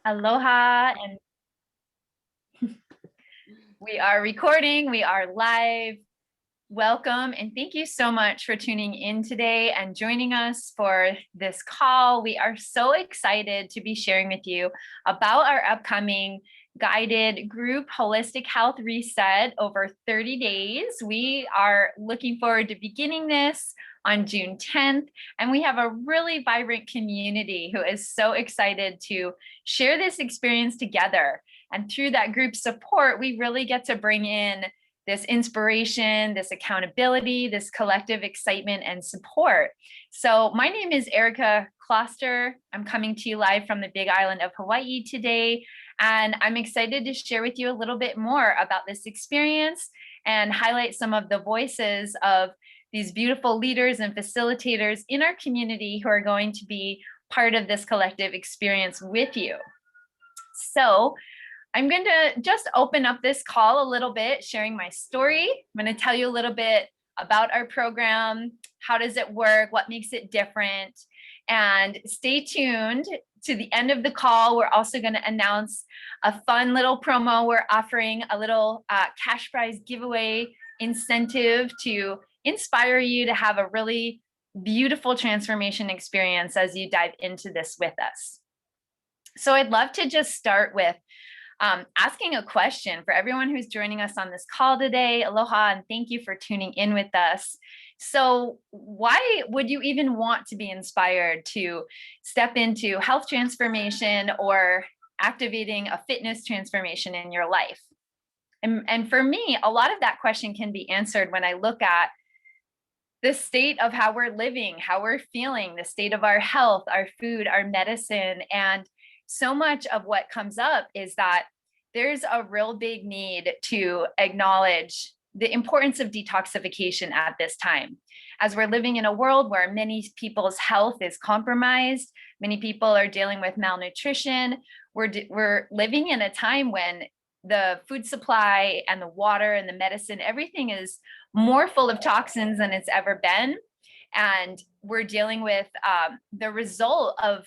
Aloha, and we are recording, we are live. Welcome, and thank you so much for tuning in today and joining us for this call. We are so excited to be sharing with you about our upcoming guided group holistic health reset over 30 days. We are looking forward to beginning this on June 10th, and we have a really vibrant community who is so excited to share this experience together. And through that group support, we really get to bring in this inspiration, this accountability, this collective excitement and support. So my name is Erica Kloster. I'm coming to you live from the Big Island of Hawaii today. And I'm excited to share with you a little bit more about this experience and highlight some of the voices of these beautiful leaders and facilitators in our community who are going to be part of this collective experience with you. So I'm going to just open up this call a little bit, sharing my story. I'm going to tell you a little bit about our program. How does it work? What makes it different? And stay tuned to the end of the call. We're also going to announce a fun little promo. We're offering a little cash prize giveaway incentive to inspire you to have a really beautiful transformation experience as you dive into this with us. So I'd love to just start with asking a question for everyone who's joining us on this call today. Aloha, and thank you for tuning in with us. So why would you even want to be inspired to step into health transformation or activating a fitness transformation in your life? And for me, a lot of that question can be answered when I look at the state of how we're living, how we're feeling, the state of our health, our food, our medicine. And so much of what comes up is that there's a real big need to acknowledge the importance of detoxification at this time. As we're living in a world where many people's health is compromised, many people are dealing with malnutrition, we're living in a time when the food supply and the water and the medicine, everything is more full of toxins than it's ever been. And we're dealing with the result of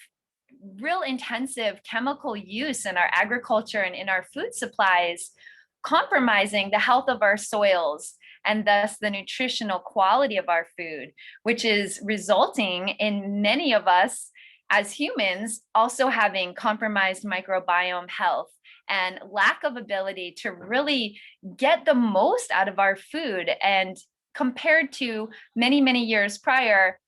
real intensive chemical use in our agriculture and in our food supplies, compromising the health of our soils and thus the nutritional quality of our food, which is resulting in many of us as humans also having compromised microbiome health and lack of ability to really get the most out of our food. And compared to many, many years prior,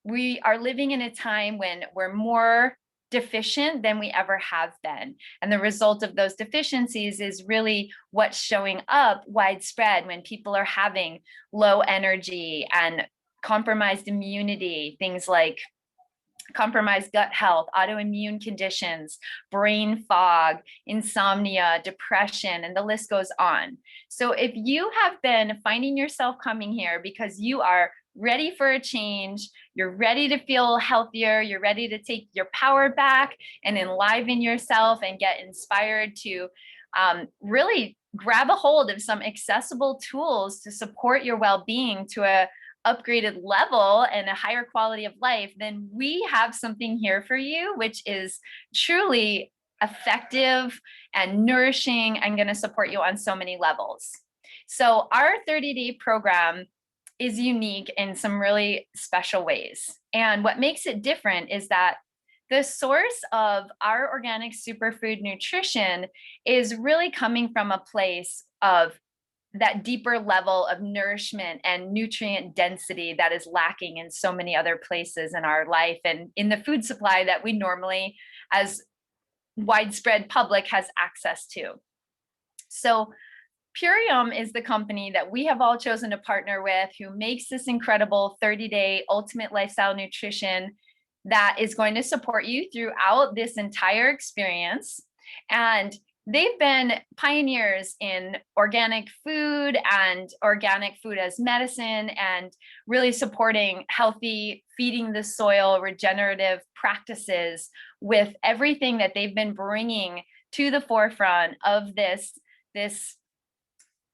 we are living in a time when we're more deficient than we ever have been. And the result of those deficiencies is really what's showing up widespread when people are having low energy and compromised immunity, things like compromised gut health, autoimmune conditions, brain fog, insomnia, depression, and the list goes on. So if you have been finding yourself coming here because you are ready for a change, you're ready to feel healthier, you're ready to take your power back and enliven yourself and get inspired to really grab a hold of some accessible tools to support your well-being to a upgraded level and a higher quality of life, then we have something here for you, which is truly effective and nourishing and going to support you on so many levels. So our 30-day program is unique in some really special ways. And what makes it different is that the source of our organic superfood nutrition is really coming from a place of that deeper level of nourishment and nutrient density that is lacking in so many other places in our life and in the food supply that we normally, as widespread public, has access to. So Purium is the company that we have all chosen to partner with, who makes this incredible 30-day ultimate lifestyle nutrition that is going to support you throughout this entire experience. And they've been pioneers in organic food and organic food as medicine and really supporting healthy feeding the soil, regenerative practices with everything that they've been bringing to the forefront of this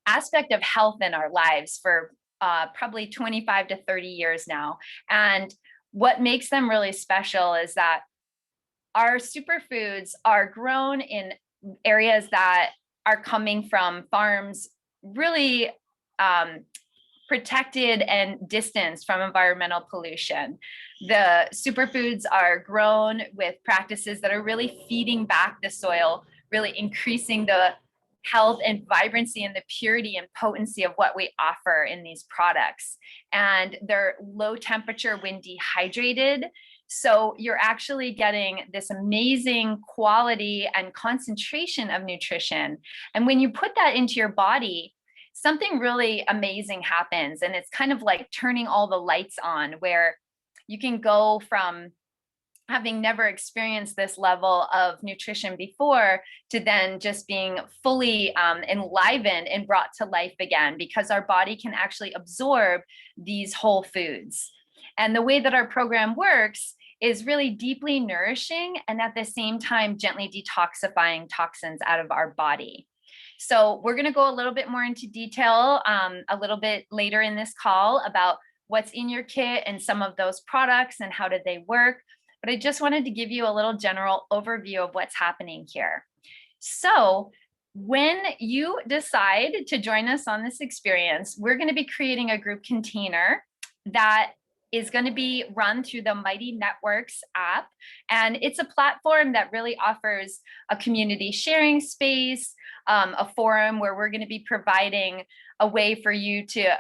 aspect of health in our lives for probably 25 to 30 years now. And what makes them really special is that our superfoods are grown in areas that are coming from farms really protected and distanced from environmental pollution. The superfoods are grown with practices that are really feeding back the soil, really increasing the health and vibrancy and the purity and potency of what we offer in these products. And they're low temperature when dehydrated. So you're actually getting this amazing quality and concentration of nutrition. And when you put that into your body, something really amazing happens. And it's kind of like turning all the lights on, where you can go from having never experienced this level of nutrition before to then just being fully enlivened and brought to life again, because our body can actually absorb these whole foods. And the way that our program works is really deeply nourishing and at the same time gently detoxifying toxins out of our body. So we're going to go a little bit more into detail a little bit later in this call about what's in your kit and some of those products and how did they work. But I just wanted to give you a little general overview of what's happening here. So when you decide to join us on this experience, we're going to be creating a group container that is going to be run through the Mighty Networks app. And it's a platform that really offers a community sharing space, a forum where we're going to be providing a way for you to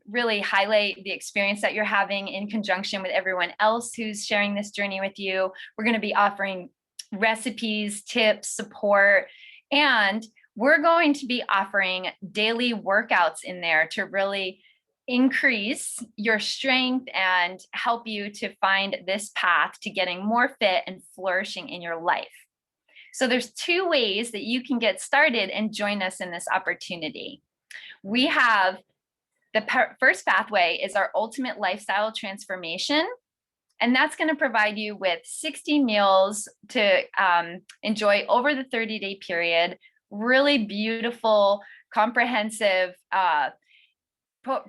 really highlight the experience that you're having in conjunction with everyone else who's sharing this journey with you. We're going to be offering recipes, tips, support, and we're going to be offering daily workouts in there to really increase your strength and help you to find this path to getting more fit and flourishing in your life. So there's two ways that you can get started and join us in this opportunity. We have the first pathway is our ultimate lifestyle transformation. And that's going to provide you with 60 meals to enjoy over the 30-day period, really beautiful, comprehensive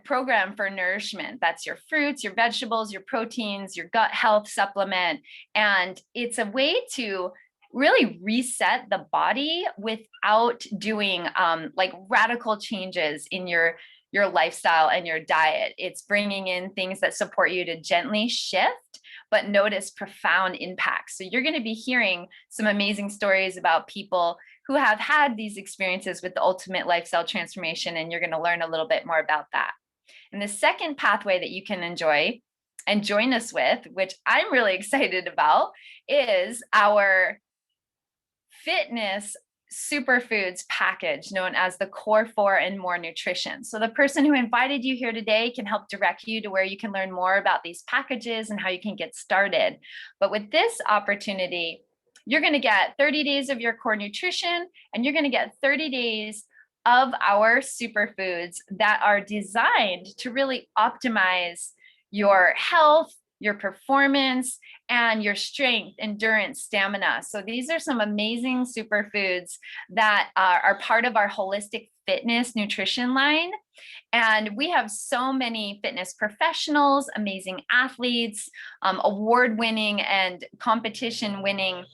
program for nourishment. That's your fruits, your vegetables, your proteins, your gut health supplement. And it's a way to really reset the body without doing like radical changes in your lifestyle and your diet. It's bringing in things that support you to gently shift, but notice profound impacts. So you're going to be hearing some amazing stories about people who have had these experiences with the ultimate lifestyle transformation, and you're going to learn a little bit more about that. And the second pathway that you can enjoy and join us with, which I'm really excited about, is our fitness superfoods package known as the Core 4 and More Nutrition. So the person who invited you here today can help direct you to where you can learn more about these packages and how you can get started. But with this opportunity, you're going to get 30 days of your core nutrition, and you're going to get 30 days of our superfoods that are designed to really optimize your health, your performance, and your strength, endurance, stamina. So these are some amazing superfoods that are part of our holistic fitness nutrition line. And we have so many fitness professionals, amazing athletes, award-winning and competition-winning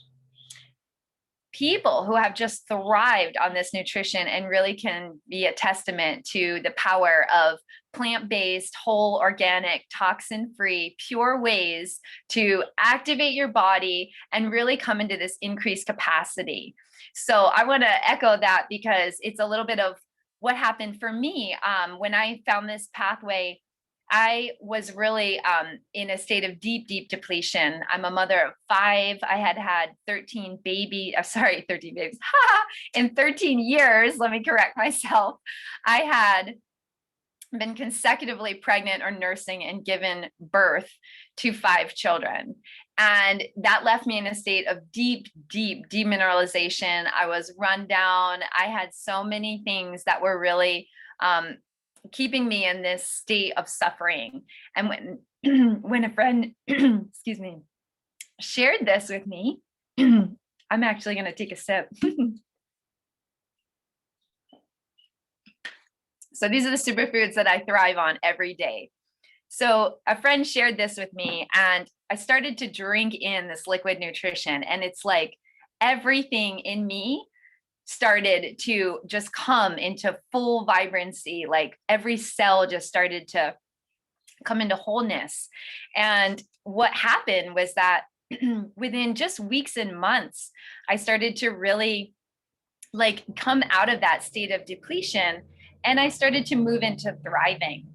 people who have just thrived on this nutrition and really can be a testament to the power of plant-based, whole, organic, toxin-free, pure ways to activate your body and really come into this increased capacity. So I want to echo that because it's a little bit of what happened for me when I found this pathway. I was really in a state of deep depletion. I'm a mother of 5. I had 13 babies. In 13 years, let me correct myself. I had been consecutively pregnant or nursing and given birth to 5 children. And that left me in a state of deep demineralization. I was run down. I had so many things that were really keeping me in this state of suffering. And when a friend, excuse me, shared this with me, I'm actually going to take a sip. So these are the superfoods that I thrive on every day. So a friend shared this with me, and I started to drink in this liquid nutrition, and it's like everything in me started to just come into full vibrancy. Like every cell just started to come into wholeness. And what happened was that within just weeks and months, I started to really like come out of that state of depletion, and I started to move into thriving.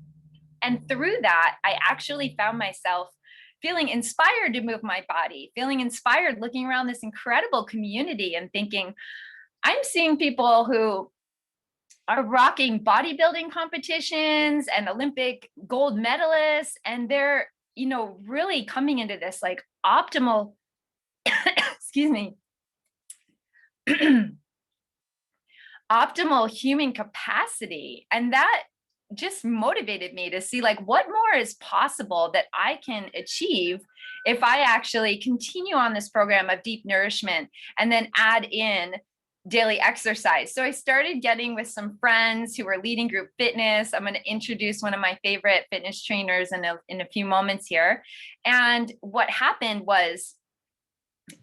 And through that, I actually found myself feeling inspired to move my body, feeling inspired looking around this incredible community and thinking, I'm seeing people who are rocking bodybuilding competitions and Olympic gold medalists, and they're, really coming into this like optimal, excuse me, optimal human capacity. And that just motivated me to see like what more is possible that I can achieve if I actually continue on this program of deep nourishment and then add in daily exercise. So I started getting with some friends who were leading group fitness. I'm going to introduce one of my favorite fitness trainers in a few moments here. And what happened was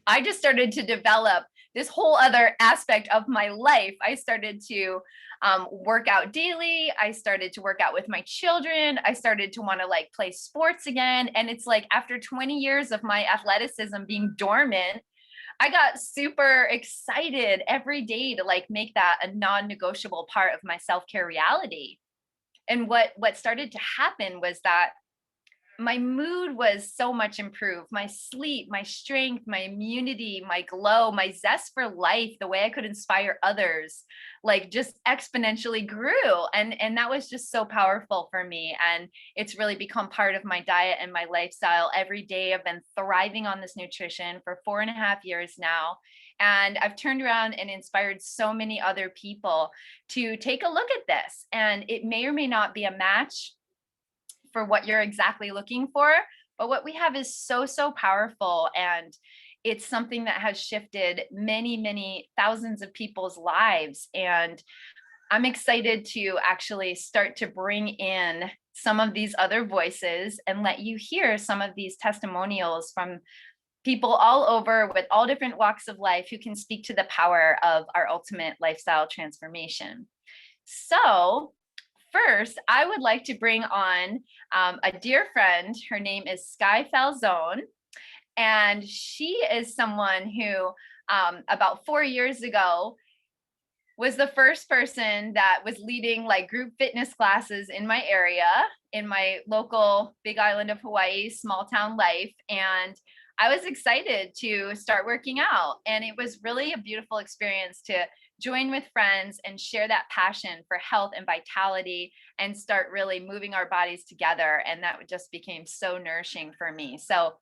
I just started to develop this whole other aspect of my life. I started to work out daily. I started to work out with my children. I started to want to like play sports again. And it's like after 20 years of my athleticism being dormant, I got super excited every day to like make that a non-negotiable part of my self-care reality. And what started to happen was that my mood was so much improved. My sleep, my strength, my immunity, my glow, my zest for life, the way I could inspire others, like just exponentially grew. And that was just so powerful for me. And it's really become part of my diet and my lifestyle every day. I've been thriving on this nutrition for 4.5 years now. And I've turned around and inspired so many other people to take a look at this. And it may or may not be a match for what you're exactly looking for, but what we have is so, so powerful. And it's something that has shifted many, many thousands of people's lives. And I'm excited to actually start to bring in some of these other voices and let you hear some of these testimonials from people all over with all different walks of life who can speak to the power of our ultimate lifestyle transformation. So first, I would like to bring on a dear friend. Her name is Skye Falzone, and she is someone who about 4 years ago was the first person that was leading like group fitness classes in my area, in my local Big Island of Hawaii, small town life. And I was excited to start working out. And it was really a beautiful experience to join with friends and share that passion for health and vitality and start really moving our bodies together. And that just became so nourishing for me. So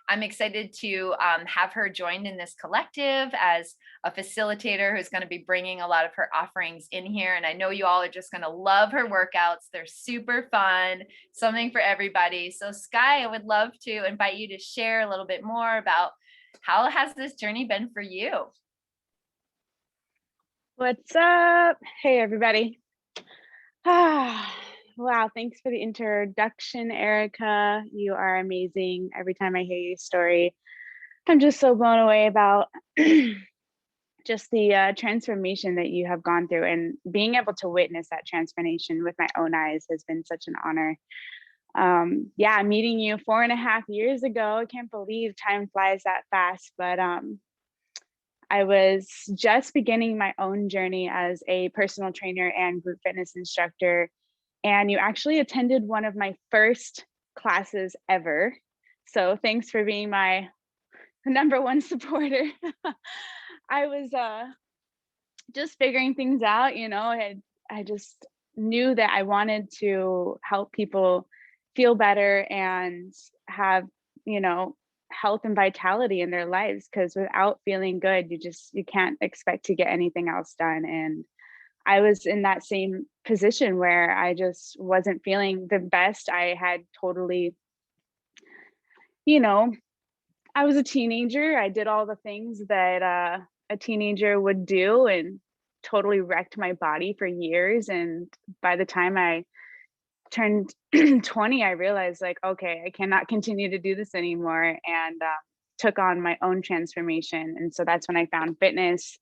I'm excited to have her joined in this collective as a facilitator who's going to be bringing a lot of her offerings in here. And I know you all are just going to love her workouts. They're super fun, something for everybody. So Skye, I would love to invite you to share a little bit more about how has this journey been for you? What's up? Hey, everybody. Wow, thanks for the introduction, Erica. You are amazing. Every time I hear your story, I'm just so blown away about just the transformation that you have gone through, and being able to witness that transformation with my own eyes has been such an honor. Yeah, meeting you 4.5 years ago, I can't believe time flies that fast, but I was just beginning my own journey as a personal trainer and group fitness instructor. And you actually attended one of my first classes ever. So thanks for being my number one supporter. I was just figuring things out, I just knew that I wanted to help people feel better and have, health and vitality in their lives, because without feeling good, you can't expect to get anything else done. And I was in that same position where I just wasn't feeling the best. I had totally, I was a teenager. I did all the things that a teenager would do and totally wrecked my body for years. And by the time I turned 20, I realized like, okay, I cannot continue to do this anymore, and took on my own transformation. And so that's when I found fitness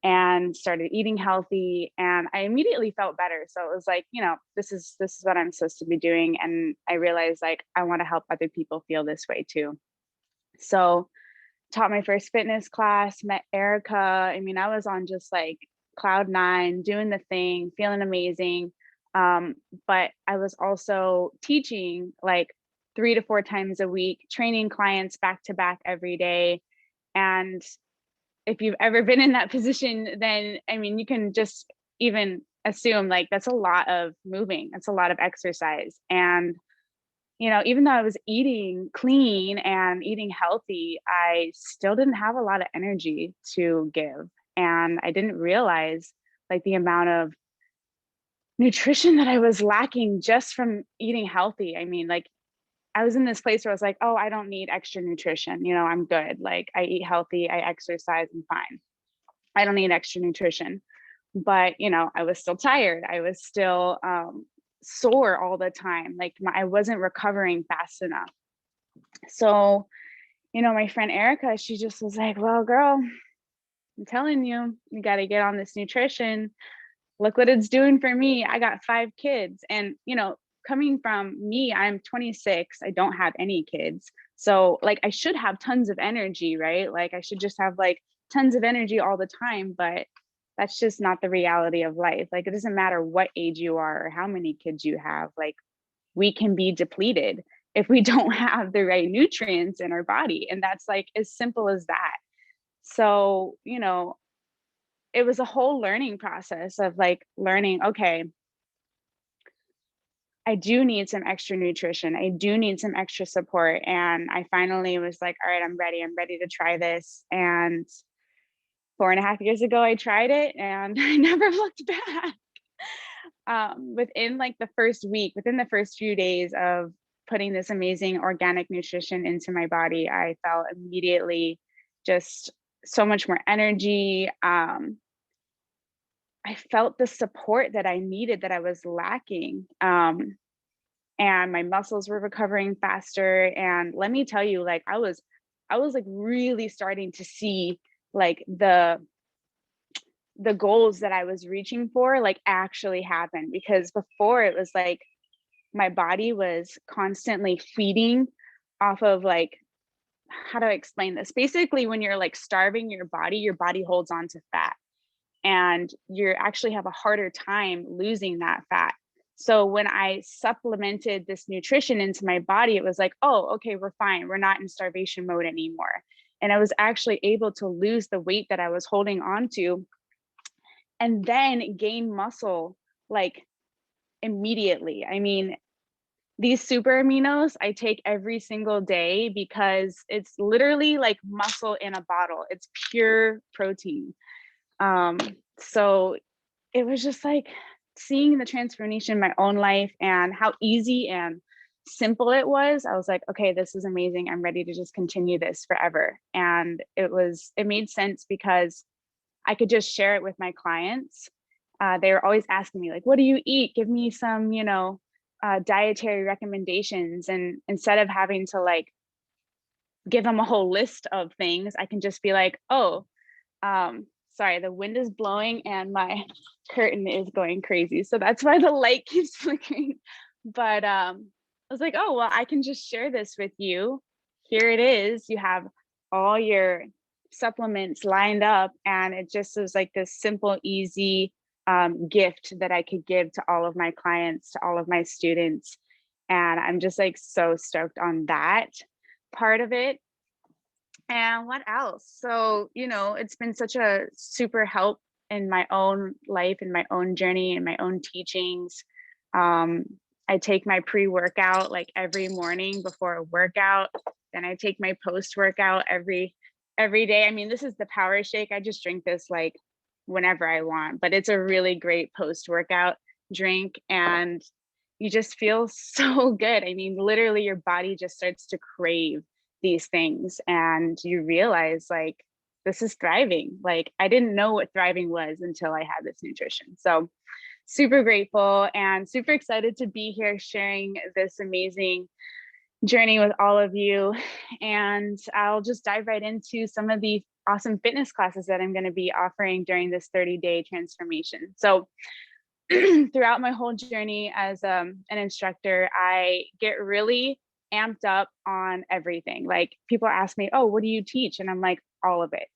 and started eating healthy, and I immediately felt better. So it was like, this is what I'm supposed to be doing. And I realized like I want to help other people feel this way too. So taught my first fitness class, met Erica. I mean, I was on just like cloud nine, doing the thing, feeling amazing. But I was also teaching like 3 to 4 times a week, training clients back to back every day. And if you've ever been in that position, then I mean, you can just even assume like that's a lot of moving, that's a lot of exercise. And even though I was eating clean and eating healthy, I still didn't have a lot of energy to give. And I didn't realize like the amount of nutrition that I was lacking just from eating healthy. I mean, like I was in this place where I was like, oh, I don't need extra nutrition. I'm good. Like I eat healthy, I exercise, I'm fine. I don't need extra nutrition. But, I was still tired. I was still sore all the time. Like I wasn't recovering fast enough. So, my friend Erica, she just was like, well, girl, I'm telling you, you got to get on this nutrition. Look what it's doing for me. I got 5 kids. And, coming from me, I'm 26. I don't have any kids. So, like, I should have tons of energy, right? Like, I should just have like tons of energy all the time. But that's just not the reality of life. Like, it doesn't matter what age you are or how many kids you have. Like, we can be depleted if we don't have the right nutrients in our body. And that's like as simple as that. So, it was a whole learning process of like learning, okay, I do need some extra nutrition. I do need some extra support. And I finally was like, all right, I'm ready. I'm ready to try this. And 4.5 years ago, I tried it and I never looked back. Within like the first week, within the first few days of putting this amazing organic nutrition into my body, I felt immediately just so much more energy. I felt the support that I needed that I was lacking. And my muscles were recovering faster. And let me tell you, like I was like really starting to see like the goals that I was reaching for like actually happen, because before it was like my body was constantly feeding off of like, how do I explain this? Basically, when you're like starving your body holds on to fat, and you actually have a harder time losing that fat. So when I supplemented this nutrition into my body, it was like, oh, okay, we're fine. We're not in starvation mode anymore. And I was actually able to lose the weight that I was holding on to and then gain muscle like immediately. I mean, these super aminos I take every single day because it's literally like muscle in a bottle. It's pure protein. Um, so it was just like seeing the transformation in my own life and how easy and simple it was. I was like, okay, this is amazing. I'm ready to just continue this forever. And it made sense because I could just share it with my clients. They were always asking me like, what do you eat? Give me some, dietary recommendations. And instead of having to like give them a whole list of things, I can just be like, oh, sorry, the wind is blowing and my curtain is going crazy. So that's why the light keeps flickering. But I was like, oh, well, I can just share this with you. Here it is. You have all your supplements lined up. And it just was like this simple, easy gift that I could give to all of my clients, to all of my students. And I'm just like so stoked on that part of it. And what else? So, it's been such a super help in my own life, in my own journey, in my own teachings. I take my pre-workout like every morning before a workout. Then I take my post-workout every day. I mean, this is the power shake. I just drink this like whenever I want, but it's a really great post-workout drink. And you just feel so good. I mean, literally your body just starts to crave these things, and you realize like this is thriving. Like, I didn't know what thriving was until I had this nutrition. So super grateful and super excited to be here sharing this amazing journey with all of you. And I'll just dive right into some of the awesome fitness classes that I'm going to be offering during this 30-day transformation. So throughout my whole journey as an instructor, I get really amped up on everything. Like, people ask me, oh, what do you teach? And I'm like, all of it.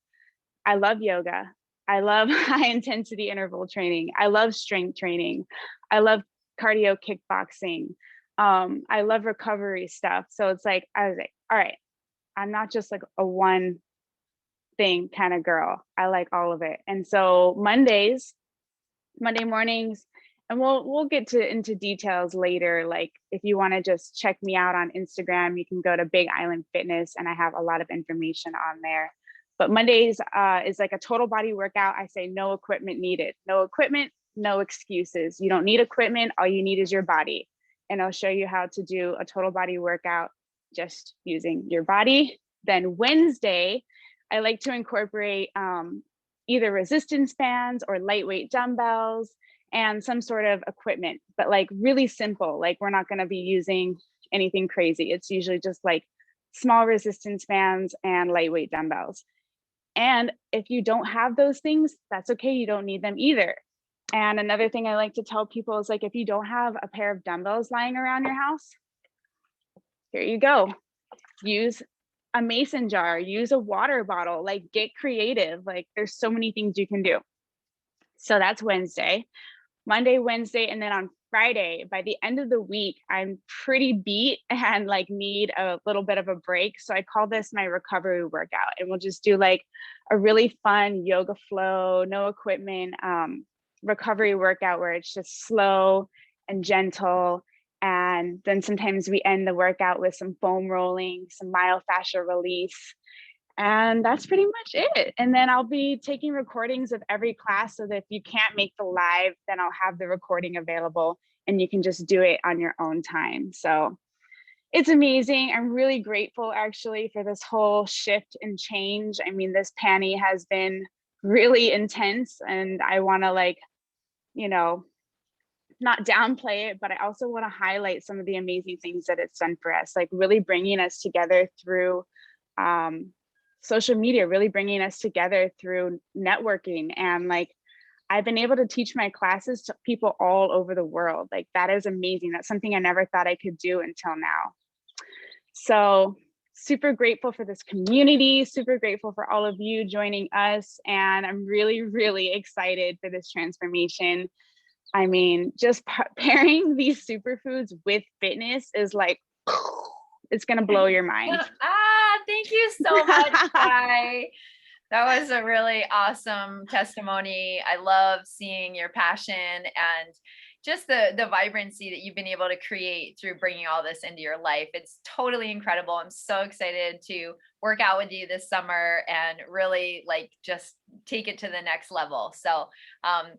I love yoga. I love high intensity interval training. I love strength training. I love cardio kickboxing. I love recovery stuff. So it's like, I was like, all right, I'm not just like a one thing kind of girl. I like all of it. And so Monday mornings, and we'll get into details later. Like, if you want to just check me out on Instagram, you can go to Big Island Fitness, and I have a lot of information on there. But Mondays is like a total body workout. I say no equipment needed. No equipment, no excuses. You don't need equipment. All you need is your body. And I'll show you how to do a total body workout just using your body. Then Wednesday, I like to incorporate either resistance bands or lightweight dumbbells and some sort of equipment, but like really simple. Like, we're not going to be using anything crazy. It's usually just like small resistance bands and lightweight dumbbells. And if you don't have those things, that's okay. You don't need them either. And another thing I like to tell people is, like, if you don't have a pair of dumbbells lying around your house, here you go. Use a mason jar, use a water bottle, like, get creative. Like, there's so many things you can do. So that's Wednesday, Monday, Wednesday. And then on Friday, by the end of the week, I'm pretty beat and like need a little bit of a break. So I call this my recovery workout, and we'll just do like a really fun yoga flow, no equipment, recovery workout where it's just slow and gentle. And then sometimes we end the workout with some foam rolling, some myofascial release. And that's pretty much it. And then I'll be taking recordings of every class, so that if you can't make the live, then I'll have the recording available and you can just do it on your own time. So it's amazing. I'm really grateful actually for this whole shift and change. I mean, this panty has been really intense, and I want to, like, not downplay it, but I also want to highlight some of the amazing things that it's done for us, like really bringing us together through social media, really bringing us together through networking. And like, I've been able to teach my classes to people all over the world. Like, that is amazing. That's something I never thought I could do until now. So super grateful for this community, super grateful for all of you joining us. And I'm really, really excited for this transformation. I mean, just pairing these superfoods with fitness is like, it's going to blow your mind. Thank you so much, Kai. That was a really awesome testimony. I love seeing your passion and just the vibrancy that you've been able to create through bringing all this into your life. It's totally incredible. I'm so excited to work out with you this summer and really like just take it to the next level. So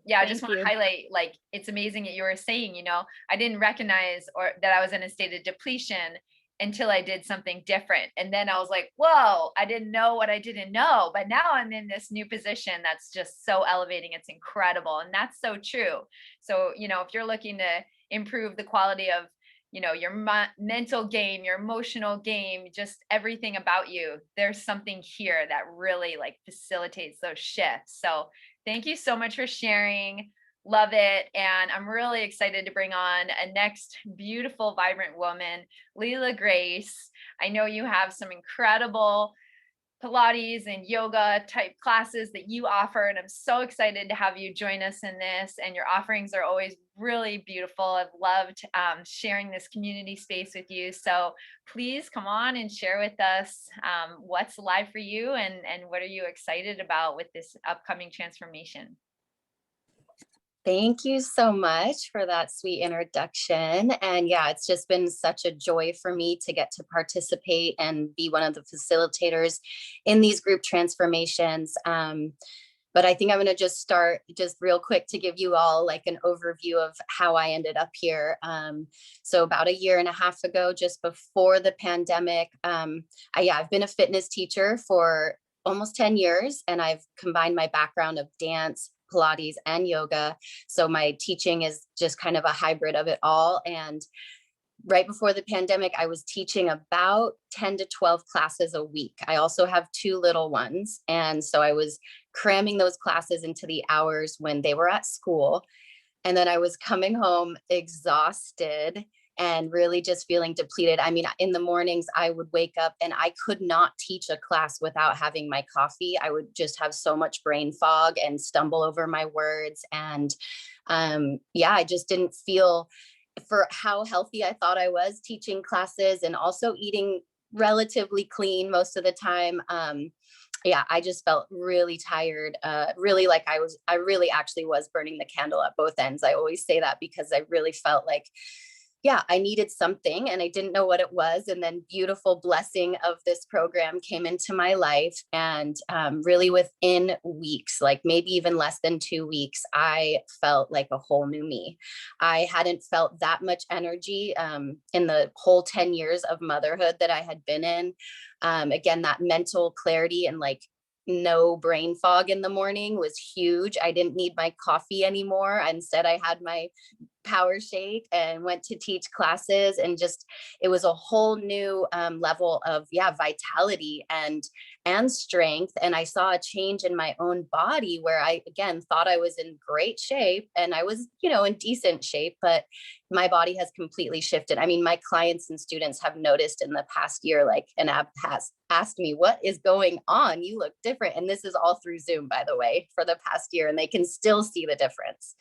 yeah, I just want to highlight, like, it's amazing that you were saying, I didn't recognize or that I was in a state of depletion until I did something different. And then I was like, whoa, I didn't know what I didn't know. But now I'm in this new position that's just so elevating. It's incredible. And that's so true. So, if you're looking to improve the quality of, your mental game, your emotional game, just everything about you, there's something here that really like facilitates those shifts. So thank you so much for sharing. Love it. And I'm really excited to bring on a next beautiful, vibrant woman, Leela Grace. I know you have some incredible Pilates and yoga type classes that you offer, and I'm so excited to have you join us in this. And your offerings are always really beautiful. I've loved sharing this community space with you. So please come on and share with us what's live for you, and what are you excited about with this upcoming transformation. Thank you so much for that sweet introduction. And yeah, it's just been such a joy for me to get to participate and be one of the facilitators in these group transformations. But I think I'm going to just start just real quick to give you all like an overview of how I ended up here. So about a year and a half ago, just before the pandemic, I've been a fitness teacher for almost 10 years, and I've combined my background of dance, Pilates, and yoga. So my teaching is just kind of a hybrid of it all. And right before the pandemic, I was teaching about 10 to 12 classes a week. I also have two little ones. And so I was cramming those classes into the hours when they were at school. And then I was coming home exhausted and really just feeling depleted. I mean, in the mornings, I would wake up and I could not teach a class without having my coffee. I would just have so much brain fog and stumble over my words. And yeah, I just didn't feel, for how healthy I thought I was teaching classes and also eating relatively clean most of the time. Yeah, I just felt really tired, really like I really actually was burning the candle at both ends. I always say that because I really felt like, yeah, I needed something and I didn't know what it was. And then beautiful blessing of this program came into my life. And really within weeks, like maybe even less than 2 weeks, I felt like a whole new me. I hadn't felt that much energy in the whole 10 years of motherhood that I had been in. Again, that mental clarity and like no brain fog in the morning was huge. I didn't need my coffee anymore. Instead, I had my power shake and went to teach classes, and just it was a whole new level of vitality and strength. And I saw a change in my own body where I again thought I was in great shape, and I was in decent shape, but my body has completely shifted. I mean, my clients and students have noticed in the past year, like, and has asked me, what is going on? You look different. And this is all through Zoom, by the way, for the past year, and they can still see the difference.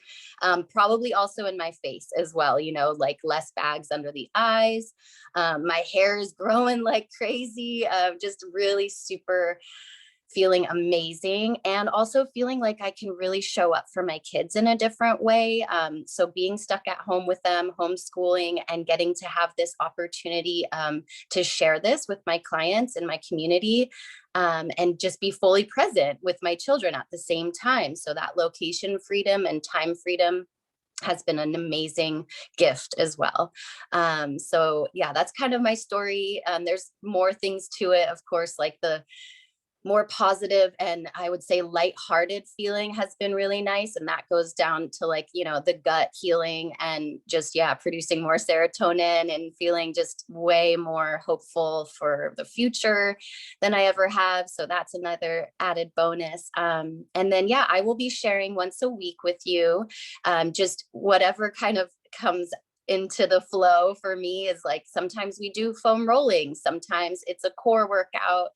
Probably also in my face as well, like less bags under the eyes. My hair is growing like crazy. Just really super feeling amazing, and also feeling like I can really show up for my kids in a different way. So being stuck at home with them, homeschooling, and getting to have this opportunity to share this with my clients and my community, and just be fully present with my children at the same time. So that location freedom and time freedom has been an amazing gift as well. So yeah, that's kind of my story. There's more things to it, of course, like the more positive and I would say lighthearted feeling has been really nice. And that goes down to like, the gut healing and just, producing more serotonin and feeling just way more hopeful for the future than I ever have. So that's another added bonus. And then, I will be sharing once a week with you, just whatever kind of comes into the flow. For me is like, sometimes we do foam rolling, sometimes it's a core workout,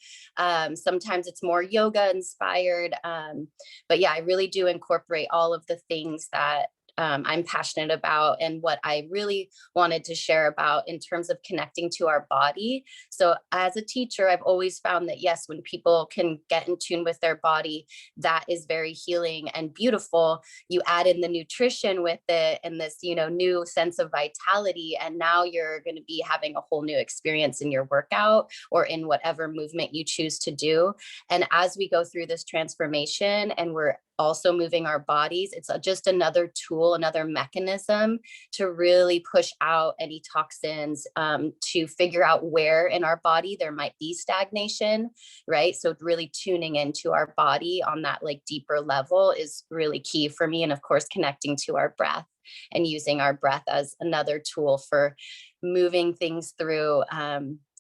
sometimes it's more yoga inspired, but I really do incorporate all of the things that I'm passionate about and what I really wanted to share about in terms of connecting to our body. So as a teacher, I've always found that yes, when people can get in tune with their body, that is very healing and beautiful. You add in the nutrition with it and this, new sense of vitality. And now you're going to be having a whole new experience in your workout or in whatever movement you choose to do. And as we go through this transformation and we're also moving our bodies, it's just another tool, another mechanism to really push out any toxins, to figure out where in our body there might be stagnation, right? So really tuning into our body on that like deeper level is really key for me. And of course, connecting to our breath and using our breath as another tool for moving things through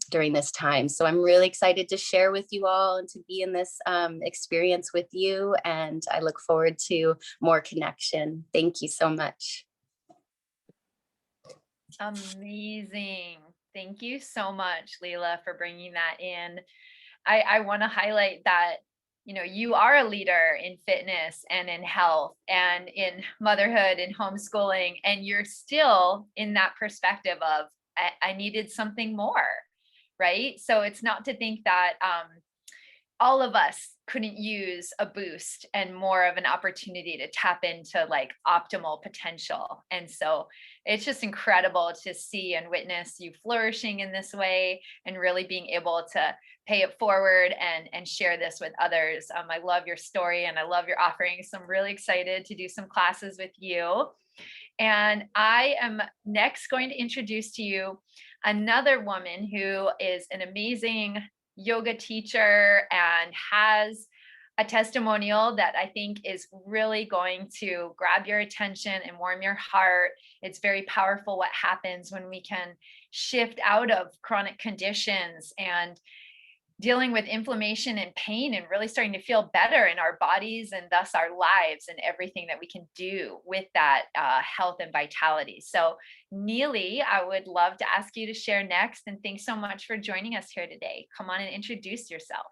during this time. So I'm really excited to share with you all and to be in this experience with you. And I look forward to more connection. Thank you so much. Amazing. Thank you so much, Leila, for bringing that in. I want to highlight that, you are a leader in fitness and in health and in motherhood and homeschooling, and you're still in that perspective of, I needed something more. Right. So it's not to think that all of us couldn't use a boost and more of an opportunity to tap into like optimal potential. And so it's just incredible to see and witness you flourishing in this way and really being able to pay it forward and share this with others. I love your story and I love your offerings. So I'm really excited to do some classes with you. And I am next going to introduce to you another woman who is an amazing yoga teacher and has a testimonial that I think is really going to grab your attention and warm your heart. It's very powerful what happens when we can shift out of chronic conditions and dealing with inflammation and pain and really starting to feel better in our bodies and thus our lives and everything that we can do with that health and vitality. So Neely, I would love to ask you to share next. And thanks so much for joining us here today. Come on and introduce yourself.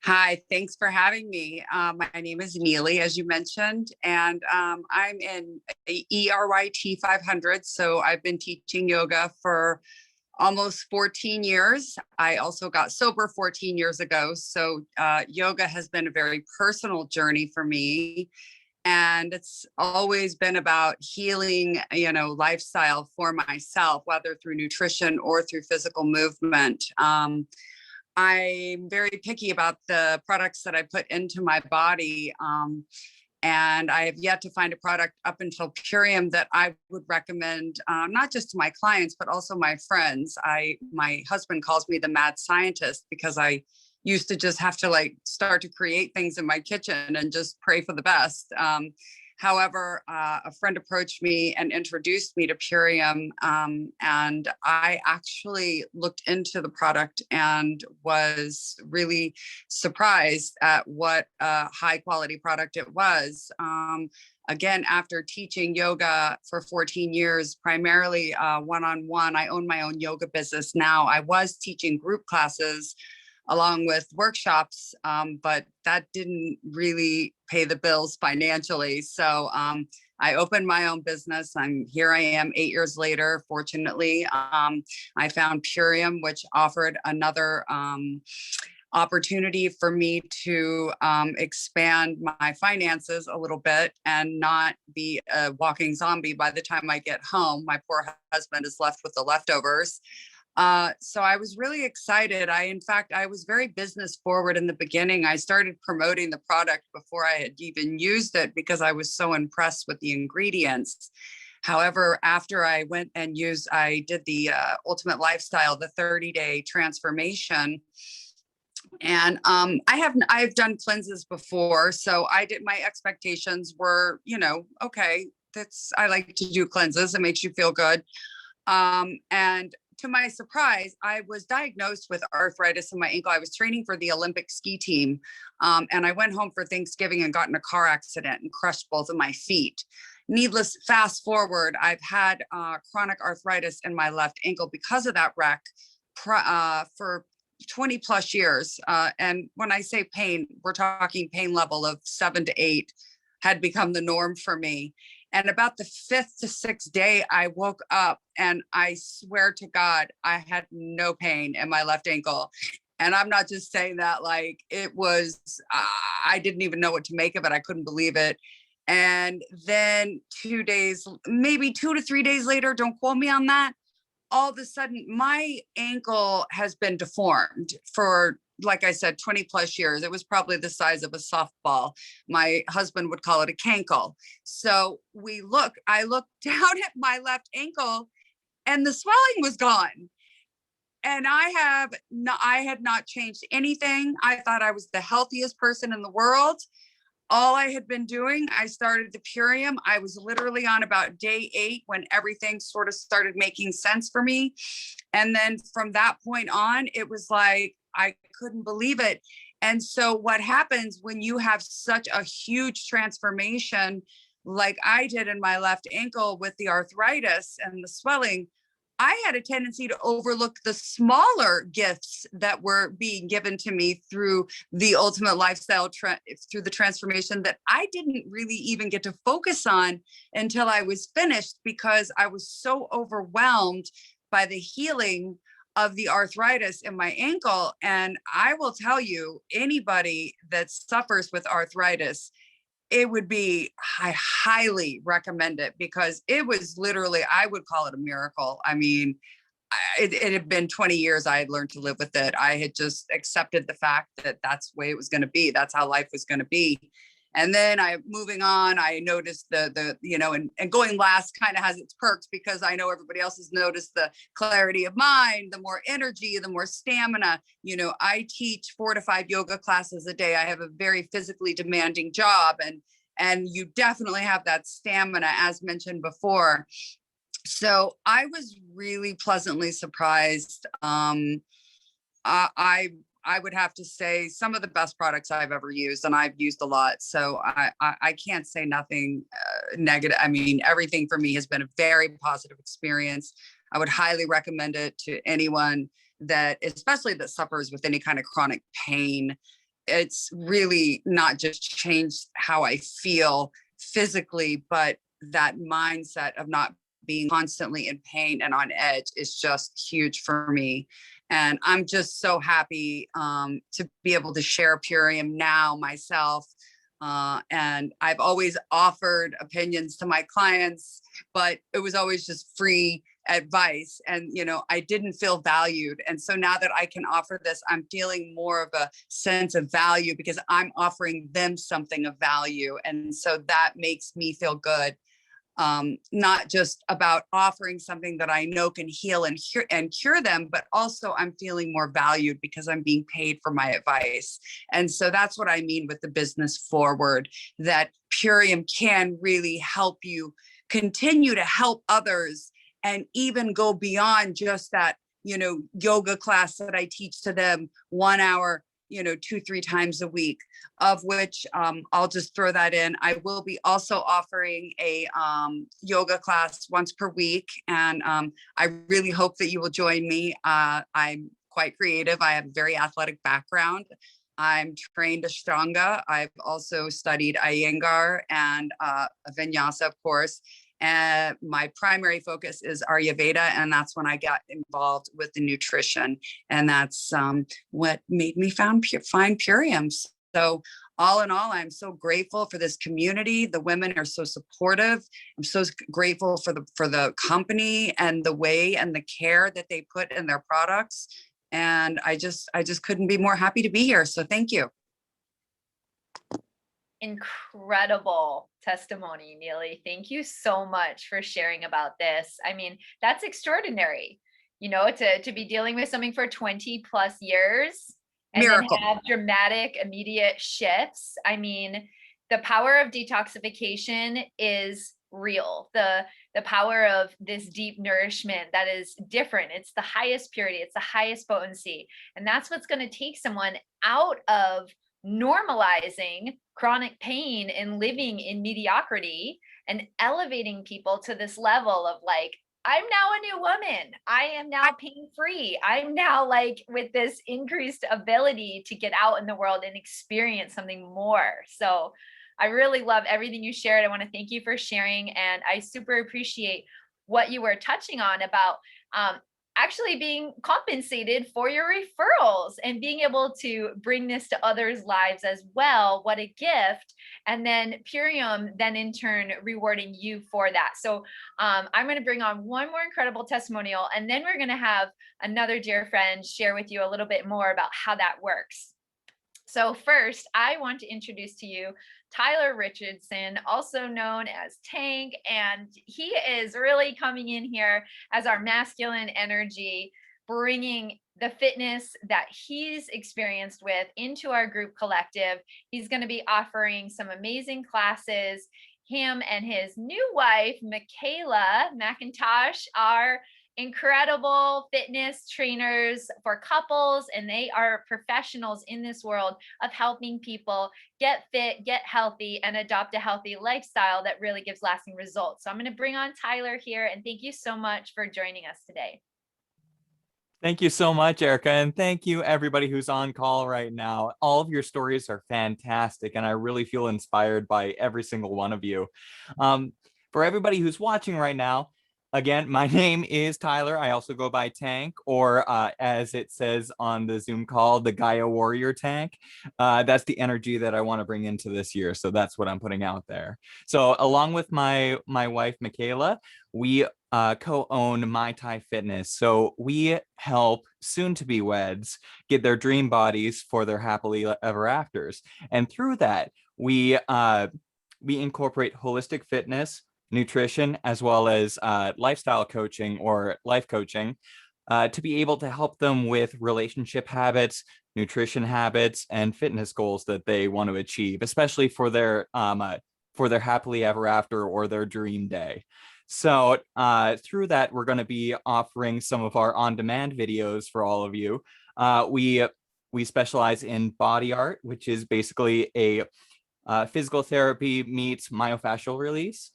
Hi, thanks for having me. My name is Neely, as you mentioned, and I'm in ERYT 500. So I've been teaching yoga for almost 14 years. I also got sober 14 years ago. So yoga has been a very personal journey for me. And it's always been about healing, lifestyle for myself, whether through nutrition or through physical movement. I'm very picky about the products that I put into my body. And I have yet to find a product up until Purium that I would recommend, not just to my clients, but also my friends. My husband calls me the mad scientist because I used to just have to start to create things in my kitchen and just pray for the best. However, a friend approached me and introduced me to Purium, and I actually looked into the product and was really surprised at what a high quality product it was. Again, after teaching yoga for 14 years, primarily one-on-one, I own my own yoga business now. I was teaching group classes along with workshops, but that didn't really pay the bills financially. So I opened my own business. Here I am 8 years later, fortunately. I found Purium, which offered another opportunity for me to expand my finances a little bit and not be a walking zombie by the time I get home. My poor husband is left with the leftovers. So I was really excited. In fact, I was very business forward in the beginning. I started promoting the product before I had even used it because I was so impressed with the ingredients. However, after I went and I did the Ultimate Lifestyle, the 30-day transformation. And I've done cleanses before. So my expectations were, okay, I like to do cleanses. It makes you feel good. And to my surprise, I was diagnosed with arthritis in my ankle. I was training for the Olympic ski team. And I went home for Thanksgiving and got in a car accident and crushed both of my feet. Fast forward, I've had chronic arthritis in my left ankle because of that wreck for 20 plus years. And when I say pain, we're talking pain level of 7 to 8 had become the norm for me. And about the 5th to 6th day, I woke up and I swear to God, I had no pain in my left ankle. And I'm not just saying that, it was, I didn't even know what to make of it. I couldn't believe it. And then maybe 2 to 3 days later, don't quote me on that, all of a sudden my ankle has been deformed for, like I said, 20 plus years. It was probably the size of a softball. My husband would call it a cankle. So I looked down at my left ankle and the swelling was gone. And I had not changed anything. I thought I was the healthiest person in the world. All I had been doing, I started the Purium. I was literally on about day 8 when everything sort of started making sense for me. And then from that point on, it was like, I couldn't believe it. And so what happens when you have such a huge transformation, like I did in my left ankle with the arthritis and the swelling, I had a tendency to overlook the smaller gifts that were being given to me through the Ultimate Lifestyle, through the transformation that I didn't really even get to focus on until I was finished because I was so overwhelmed by the healing of the arthritis in my ankle. And I will tell you, anybody that suffers with arthritis, I highly recommend it because it was literally, I would call it a miracle. I mean, it had been 20 years I had learned to live with it. I had just accepted the fact that that's the way it was going to be. That's how life was going to be. And then moving on, I noticed and going last kind of has its perks because I know everybody else has noticed the clarity of mind, the more energy, the more stamina. I teach 4 to 5 yoga classes a day. I have a very physically demanding job, and you definitely have that stamina, as mentioned before. So I was really pleasantly surprised. I would have to say some of the best products I've ever used, and I've used a lot. So I can't say nothing negative. I mean, everything for me has been a very positive experience. I would highly recommend it to anyone especially that suffers with any kind of chronic pain. It's really not just changed how I feel physically, but that mindset of not being constantly in pain and on edge is just huge for me. And I'm just so happy to be able to share Purium now myself. And I've always offered opinions to my clients, but it was always just free advice. And, I didn't feel valued. And so now that I can offer this, I'm feeling more of a sense of value because I'm offering them something of value. And so that makes me feel good. Not just about offering something that I know can heal and cure them, but also I'm feeling more valued because I'm being paid for my advice. And so that's what I mean with the business forward, that Purium can really help you continue to help others and even go beyond just that, yoga class that I teach to them 1 hour 2-3 times a week, of which I'll just throw that in. I will be also offering a yoga class once per week. And I really hope that you will join me. I'm quite creative. I have a very athletic background. I'm trained Ashtanga. I've also studied Iyengar and Vinyasa, of course. And my primary focus is Ayurveda, and that's when I got involved with the nutrition, and that's what made me find Purium. So all in all, I'm so grateful for this community. The women are so supportive. I'm so grateful for the company and the way and the care that they put in their products. And I just couldn't be more happy to be here. So thank you. Incredible testimony, Neely. Thank you so much for sharing about this. I mean, that's extraordinary, to be dealing with something for 20 plus years and Miracle. then have dramatic, immediate shifts. I mean, the power of detoxification is real. The power of this deep nourishment that is different. It's the highest purity. It's the highest potency. And that's what's going to take someone out of normalizing chronic pain and living in mediocrity and elevating people to this level of like, I'm now a new woman. I am now pain-free. I'm now with this increased ability to get out in the world and experience something more. So I really love everything you shared. I want to thank you for sharing. And I super appreciate what you were touching on about actually being compensated for your referrals and being able to bring this to others' lives as well. What a gift. And then Purium then in turn rewarding you for that. So I'm going to bring on one more incredible testimonial, and then we're going to have another dear friend share with you a little bit more about how that works. So first, I want to introduce to you Tyler Richardson, also known as Tank, and he is really coming in here as our masculine energy, bringing the fitness that he's experienced with into our group collective. He's going to be offering some amazing classes. Him and his new wife, Michaela McIntosh, are incredible fitness trainers for couples, and they are professionals in this world of helping people get fit, get healthy, and adopt a healthy lifestyle that really gives lasting results. So I'm going to bring on Tyler here, and thank you so much for joining us today. Thank you so much, Erica, and thank you everybody who's on call right now. All of your stories are fantastic, and I really feel inspired by every single one of you. For everybody who's watching right now, Again, my name is Tyler. I also go by Tank, or as it says on the Zoom call, the Gaia Warrior Tank. That's the energy that I want to bring into this year. So that's what I'm putting out there. So along with my wife, Michaela, we co-own My Thai Fitness. So we help soon-to-be weds get their dream bodies for their happily ever afters. And through that, we incorporate holistic fitness, nutrition, as well as lifestyle coaching or life coaching to be able to help them with relationship habits, nutrition habits, and fitness goals that they want to achieve, especially for their happily ever after or their dream day. So through that, we're going to be offering some of our on-demand videos for all of you. We specialize in body art, which is basically a physical therapy meets myofascial release.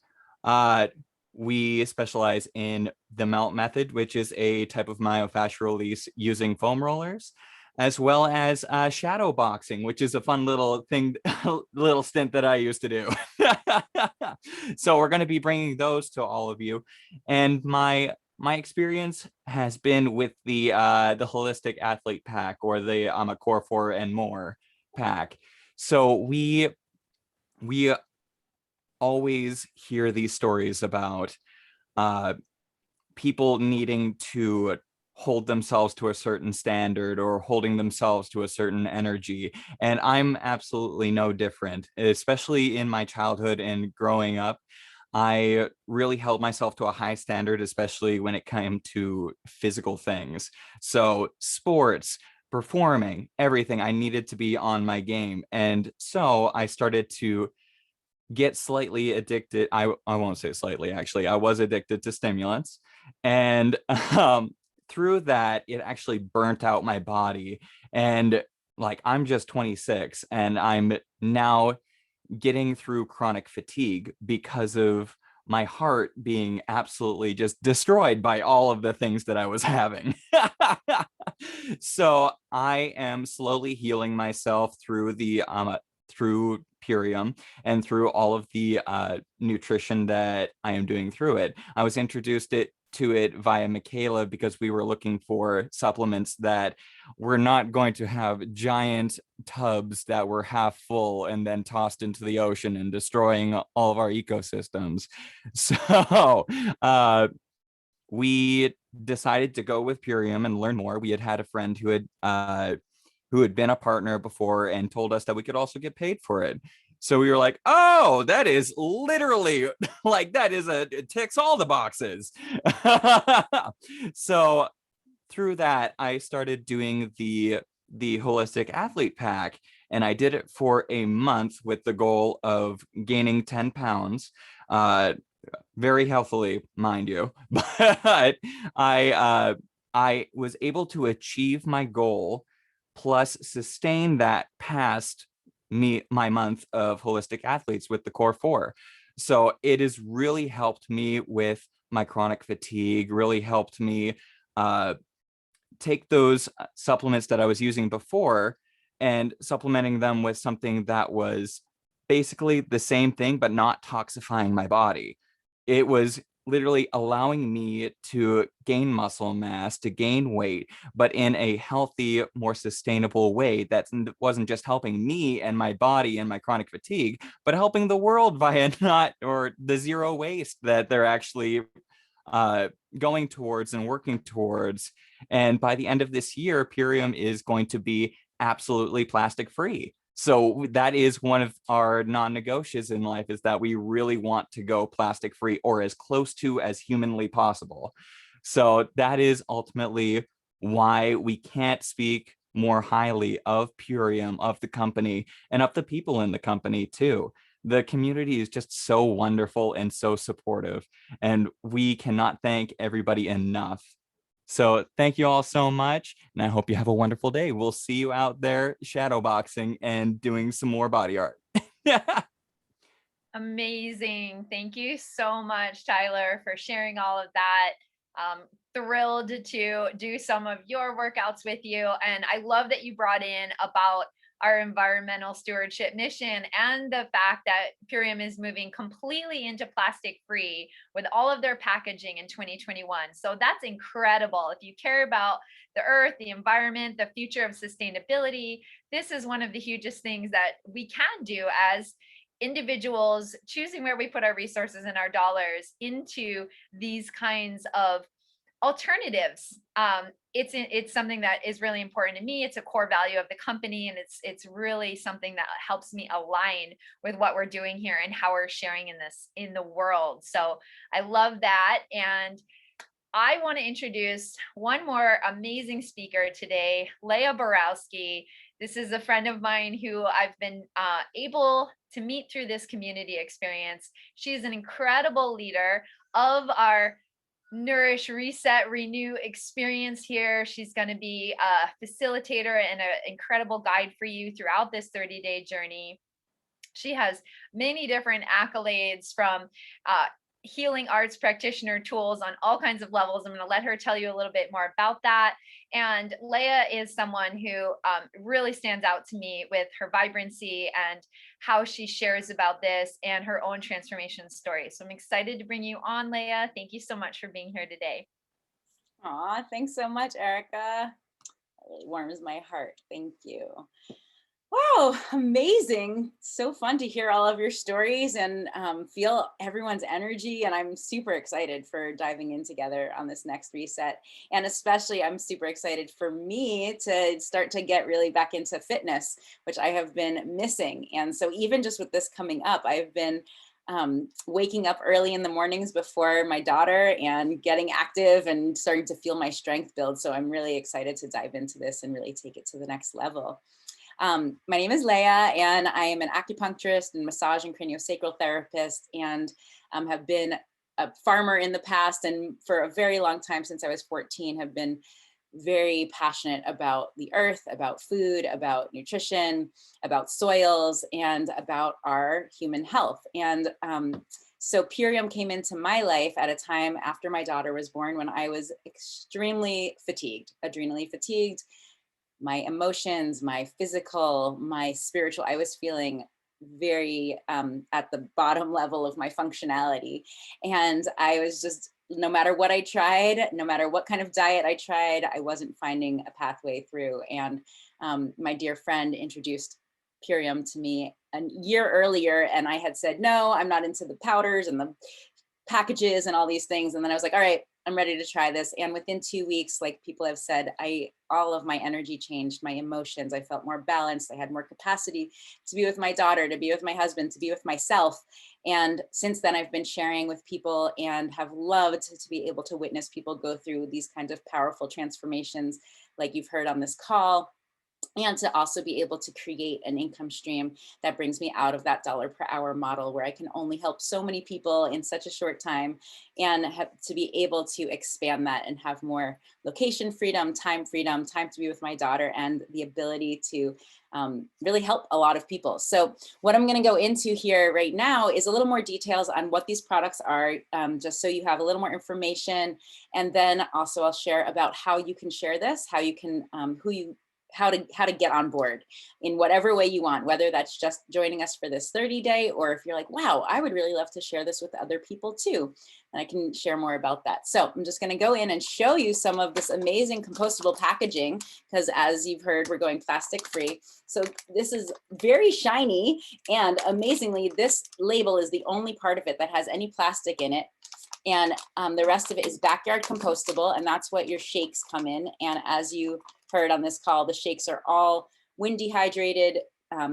We specialize in the melt method, which is a type of myofascial release using foam rollers, as well as shadow boxing, which is a fun little thing, little stint that I used to do. So we're going to be bringing those to all of you. And my experience has been with the holistic athlete pack, or the a core 4 and more pack. So we always hear these stories about people needing to hold themselves to a certain standard or holding themselves to a certain energy. And I'm absolutely no different, especially in my childhood and growing up. I really held myself to a high standard, especially when it came to physical things. So sports, performing, everything, I needed to be on my game. And so I started to get slightly addicted. I won't say slightly, actually. I was addicted to stimulants. And through that, it actually burnt out my body. And like, I'm just 26 and I'm now getting through chronic fatigue because of my heart being absolutely just destroyed by all of the things that I was having. So I am slowly healing myself through the through Purium and through all of the nutrition that I am doing through it. I was introduced to it via Michaela because we were looking for supplements that were not going to have giant tubs that were half full and then tossed into the ocean and destroying all of our ecosystems. So we decided to go with Purium and learn more. We had a friend who had been a partner before and told us that we could also get paid for it. So we were like, oh, that is literally like, it ticks all the boxes. So through that, I started doing the holistic athlete pack, and I did it for a month with the goal of gaining 10 pounds, very healthily, mind you. But I was able to achieve my goal, plus sustain that past my month of holistic athletes with the core 4. So it has really helped me with my chronic fatigue, really helped me take those supplements that I was using before and supplementing them with something that was basically the same thing, but not toxifying my body. It was literally allowing me to gain muscle mass, to gain weight, but in a healthy, more sustainable way that wasn't just helping me and my body and my chronic fatigue, but helping the world via the zero waste that they're actually going towards and working towards. And by the end of this year, Purium is going to be absolutely plastic free. So that is one of our non-negotiables in life, is that we really want to go plastic free, or as close to as humanly possible. So that is ultimately why we can't speak more highly of Purium, of the company, and of the people in the company too. The community is just so wonderful and so supportive, and we cannot thank everybody enough. So thank you all so much, and I hope you have a wonderful day. We'll see you out there shadowboxing and doing some more body art. Amazing. Thank you so much, Tyler, for sharing all of that. Thrilled to do some of your workouts with you. And I love that you brought in about our environmental stewardship mission and the fact that Purium is moving completely into plastic free with all of their packaging in 2021. So that's incredible. If you care about the earth, the environment, the future of sustainability, this is one of the hugest things that we can do as individuals, choosing where we put our resources and our dollars into these kinds of alternatives. It's something that is really important to me. It's a core value of the company, and it's really something that helps me align with what we're doing here and how we're sharing in the world. So I love that. And I want to introduce one more amazing speaker today, Leah Borowski. This is a friend of mine who I've been able to meet through this community experience. She's an incredible leader of our Nourish, Reset, Renew experience here. She's going to be a facilitator and an incredible guide for you throughout this 30-day journey. She has many different accolades from healing arts practitioner tools on all kinds of levels. I'm going to let her tell you a little bit more about that. And Leah is someone who really stands out to me with her vibrancy and how she shares about this and her own transformation story. So I'm excited to bring you on, Leah. Thank you so much for being here today. Aw, thanks so much, Erica. That really warms my heart. Thank you. Wow, amazing. So fun to hear all of your stories and feel everyone's energy. And I'm super excited for diving in together on this next reset. And especially I'm super excited for me to start to get really back into fitness, which I have been missing. And so even just with this coming up, I've been waking up early in the mornings before my daughter and getting active and starting to feel my strength build. So I'm really excited to dive into this and really take it to the next level. My name is Leah, and I am an acupuncturist and massage and craniosacral therapist, and have been a farmer in the past, and for a very long time, since I was 14, have been very passionate about the earth, about food, about nutrition, about soils, and about our human health. And so Purium came into my life at a time after my daughter was born, when I was extremely fatigued, adrenally fatigued. My emotions, my physical, my spiritual, I was feeling very at the bottom level of my functionality. And I was just, no matter what I tried, no matter what kind of diet I tried, I wasn't finding a pathway through. And my dear friend introduced Purium to me a year earlier, and I had said, no, I'm not into the powders and the packages and all these things. And then I was like, all right, I'm ready to try this. And within 2 weeks, like people have said, all of my energy changed, my emotions, I felt more balanced. I had more capacity to be with my daughter, to be with my husband, to be with myself. And since then I've been sharing with people and have loved to be able to witness people go through these kinds of powerful transformations, like you've heard on this call, and to also be able to create an income stream that brings me out of that dollar per hour model, where I can only help so many people in such a short time, and have to be able to expand that and have more location freedom, time to be with my daughter, and the ability to really help a lot of people. So what I'm going to go into here right now is a little more details on what these products are, just so you have a little more information. And then also I'll share about how you can share this, how you can, how to get on board in whatever way you want, whether that's just joining us for this 30-day, or if you're like, wow, I would really love to share this with other people too. And I can share more about that. So I'm just gonna go in and show you some of this amazing compostable packaging, because as you've heard, we're going plastic free. So this is very shiny, and amazingly, this label is the only part of it that has any plastic in it. And the rest of it is backyard compostable, and that's what your shakes come in. And as you heard on this call, the shakes are all wind dehydrated,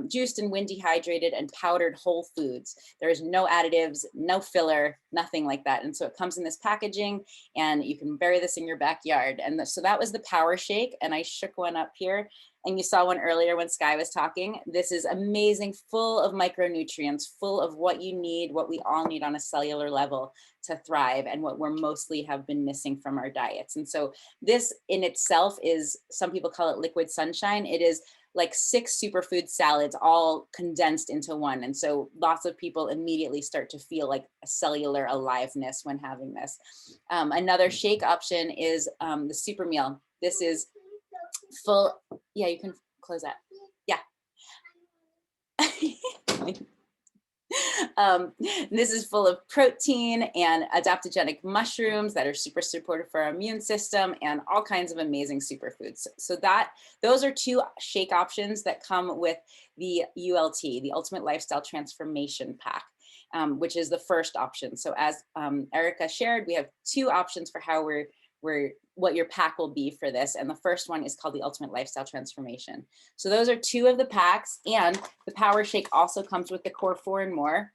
juiced and wind dehydrated and powdered whole foods. There's no additives, no filler, nothing like that. And so it comes in this packaging, and you can bury this in your backyard. And so that was the power shake, and I shook one up here. And you saw one earlier when Sky was talking. This is amazing, full of micronutrients, full of what you need, what we all need on a cellular level to thrive, and what we're mostly have been missing from our diets. And so this in itself is, some people call it liquid sunshine. It is like 6 superfood salads all condensed into one. And so lots of people immediately start to feel like a cellular aliveness when having this. Another shake option is the super meal. This is full, yeah, you can close that. Yeah. This is full of protein and adaptogenic mushrooms that are super supportive for our immune system and all kinds of amazing superfoods. So those are 2 shake options that come with the ULT, the Ultimate Lifestyle Transformation Pack, which is the first option. So as Erica shared, we have 2 options for how what your pack will be for this. And the first one is called the Ultimate Lifestyle Transformation. So those are 2 of the packs, and the Power Shake also comes with the Core 4 and More.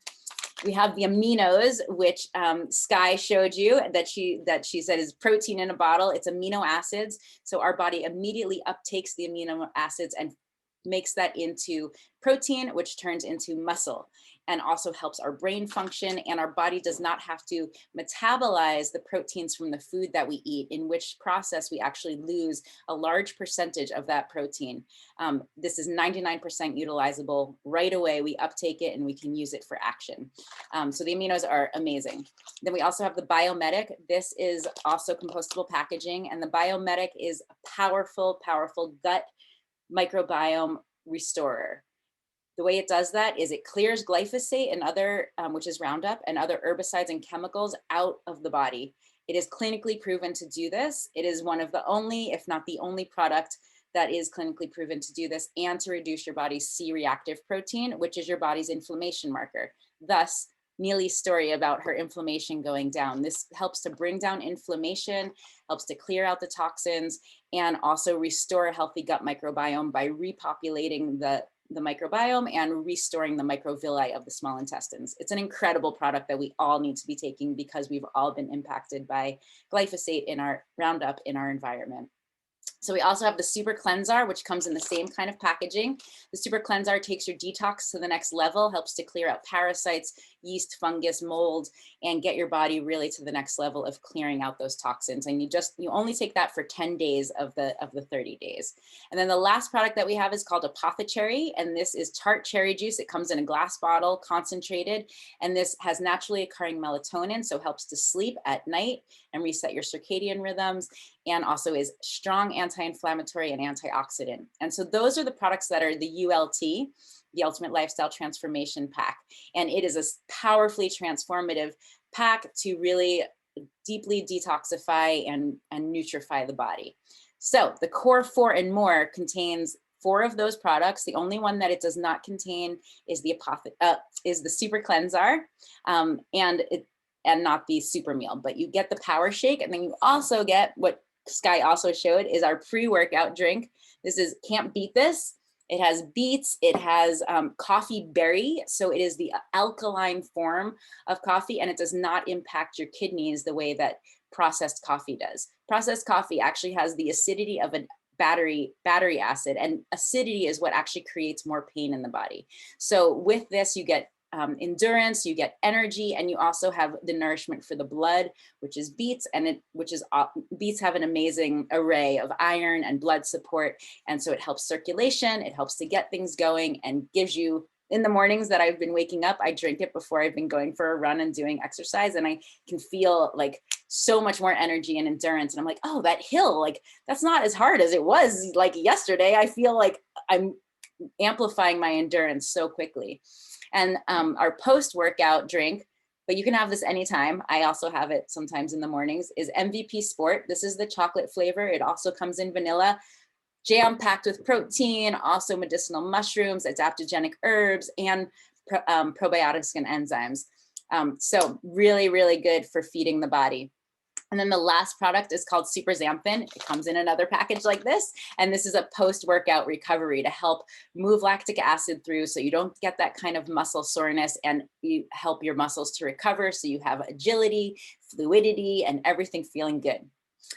We have the aminos, which Sky showed you that she said is protein in a bottle. It's amino acids. So our body immediately uptakes the amino acids and makes that into protein, which turns into muscle, and also helps our brain function. And our body does not have to metabolize the proteins from the food that we eat, in which process we actually lose a large percentage of that protein. This is 99% utilizable right away. We uptake it and we can use it for action. So the aminos are amazing. Then we also have the Biomedic. This is also compostable packaging, and the Biomedic is a powerful, powerful gut microbiome restorer. The way it does that is it clears glyphosate and other, which is Roundup, and other herbicides and chemicals out of the body. It is clinically proven to do this. It is one of the only, if not the only product that is clinically proven to do this and to reduce your body's C-reactive protein, which is your body's inflammation marker. Thus, Neely's story about her inflammation going down. This helps to bring down inflammation, helps to clear out the toxins, and also restore a healthy gut microbiome by repopulating the microbiome and restoring the microvilli of the small intestines. It's an incredible product that we all need to be taking because we've all been impacted by glyphosate in our Roundup in our environment. So we also have the Super Cleanser, which comes in the same kind of packaging. The Super Cleanser takes your detox to the next level, helps to clear out parasites, yeast, fungus, mold, and get your body really to the next level of clearing out those toxins. And you only take that for 10 days of the 30 days. And then the last product that we have is called Apothecary, and this is tart cherry juice. It comes in a glass bottle, concentrated, and this has naturally occurring melatonin, so helps to sleep at night and reset your circadian rhythms, and also is strong anti-inflammatory and antioxidant. And so those are the products that are the ULT, the Ultimate Lifestyle Transformation Pack. And it is a powerfully transformative pack to really deeply detoxify and nutrify the body. So the Core 4 and More contains 4 of those products. The only one that it does not contain is the Super Cleanser, and not the Super Meal, but you get the Power Shake, and then you also get what Sky also showed is our pre-workout drink. This is, can't beat this. It has beets, it has coffee berry, so it is the alkaline form of coffee, and it does not impact your kidneys the way that processed coffee does. Processed coffee actually has the acidity of a battery acid, and acidity is what actually creates more pain in the body. So with this, you get endurance, you get energy, and you also have the nourishment for the blood, which is beets, and beets have an amazing array of iron and blood support, and so it helps circulation, it helps to get things going, and gives you, in the mornings that I've been waking up, I drink it before I've been going for a run and doing exercise, and I can feel like so much more energy and endurance, and I'm like, oh, that hill, like that's not as hard as it was like yesterday. I feel like I'm amplifying my endurance so quickly. And our post-workout drink, but you can have this anytime, I also have it sometimes in the mornings, is MVP Sport. This is the chocolate flavor. It also comes in vanilla, jam-packed with protein, also medicinal mushrooms, adaptogenic herbs, and probiotics and enzymes. So really, really good for feeding the body. And then the last product is called Super Xanthan. It comes in another package like this. And this is a post-workout recovery to help move lactic acid through so you don't get that kind of muscle soreness, and you help your muscles to recover so you have agility, fluidity, and everything feeling good.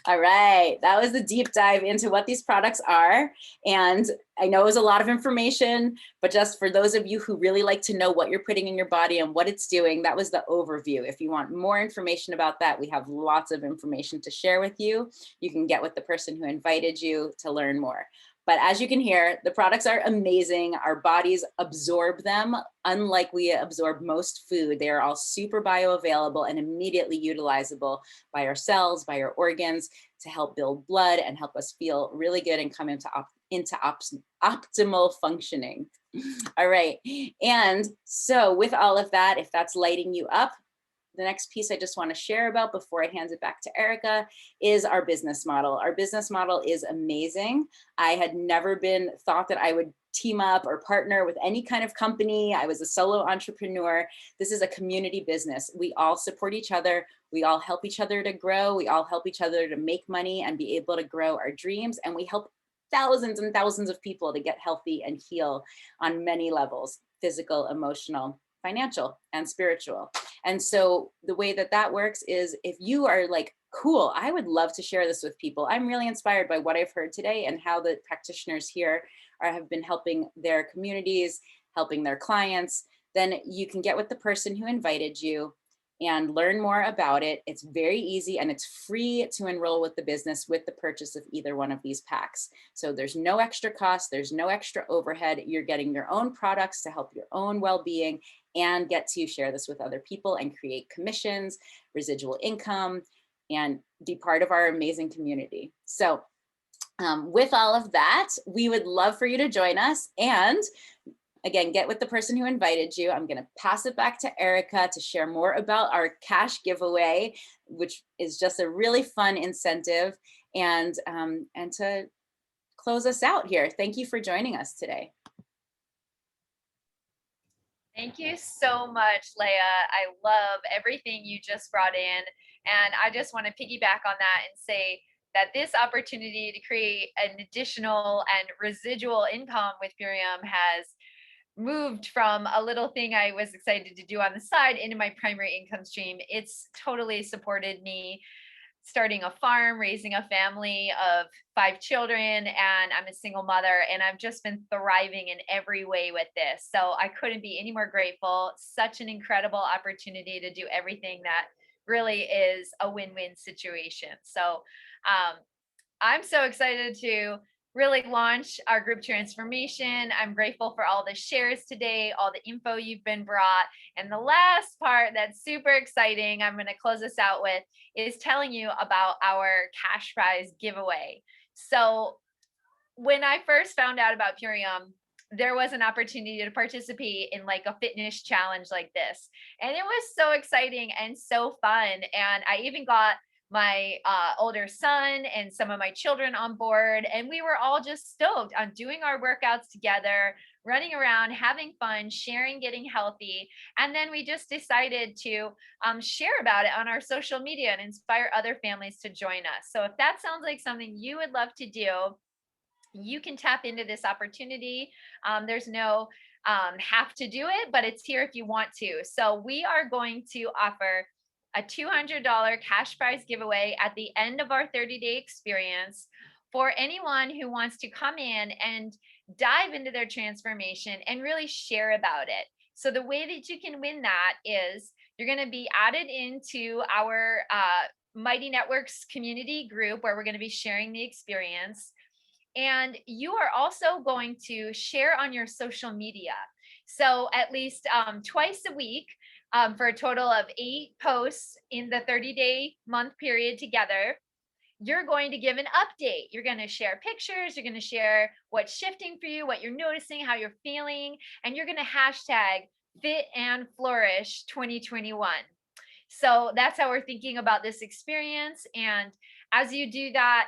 All right, that was the deep dive into what these products are. And I know it was a lot of information, but just for those of you who really like to know what you're putting in your body and what it's doing, that was the overview. If you want more information about that, we have lots of information to share with you. You can get with the person who invited you to learn more. But as you can hear, the products are amazing. Our bodies absorb them unlike we absorb most food. They are all super bioavailable and immediately utilizable by our cells, by our organs, to help build blood and help us feel really good and come into optimal functioning. All right. And so with all of that, if that's lighting you up, the next piece I just want to share about before I hand it back to Erica is our business model. Our business model is amazing. I had never been thought that I would team up or partner with any kind of company. I was a solo entrepreneur. This is a community business. We all support each other. We all help each other to grow. We all help each other to make money and be able to grow our dreams. And we help thousands and thousands of people to get healthy and heal on many levels: physical, emotional, financial, and spiritual. And so the way that that works is, if you are like, cool, I would love to share this with people, I'm really inspired by what I've heard today and how the practitioners here have been helping their communities, helping their clients, then you can get with the person who invited you and learn more about it. It's very easy and it's free to enroll with the business with the purchase of either one of these packs. So there's no extra cost, there's no extra overhead. You're getting your own products to help your own well-being and get to share this with other people and create commissions, residual income, and be part of our amazing community. So with all of that, we would love for you to join us. And again, get with the person who invited you. I'm going to pass it back to Erica to share more about our cash giveaway, which is just a really fun incentive, and to close us out here. Thank you for joining us today. Thank you so much, Leah. I love everything you just brought in. And I just want to piggyback on that and say that this opportunity to create an additional and residual income with Purium has moved from a little thing I was excited to do on the side into my primary income stream. It's totally supported me starting a farm, raising a family of 5 children, and I'm a single mother, and I've just been thriving in every way with this. So I couldn't be any more grateful. Such an incredible opportunity to do everything that really is a win-win situation. So I'm so excited to really launch our group transformation. I'm grateful for all the shares today, all the info you've been brought. And the last part that's super exciting, I'm going to close this out with, is telling you about our cash prize giveaway. So when I first found out about Purium, there was an opportunity to participate in like a fitness challenge like this. And it was so exciting and so fun. And I even got my older son and some of my children on board, and we were all just stoked on doing our workouts together, running around, having fun, sharing, getting healthy. And then we just decided to share about it on our social media and inspire other families to join us. So if that sounds like something you would love to do, you can tap into this opportunity. There's no have to do it, but it's here if you want to. So we are going to offer a $200 cash prize giveaway at the end of our 30-day experience for anyone who wants to come in and dive into their transformation and really share about it. So the way that you can win that is you're going to be added into our Mighty Networks community group, where we're going to be sharing the experience. And you are also going to share on your social media. So at least twice a week, for a total of 8 posts in the 30-day month period together, you're going to give an update. You're going to share pictures. You're going to share what's shifting for you, what you're noticing, how you're feeling, and you're going to hashtag Fit and Flourish 2021. So that's how we're thinking about this experience. And as you do that,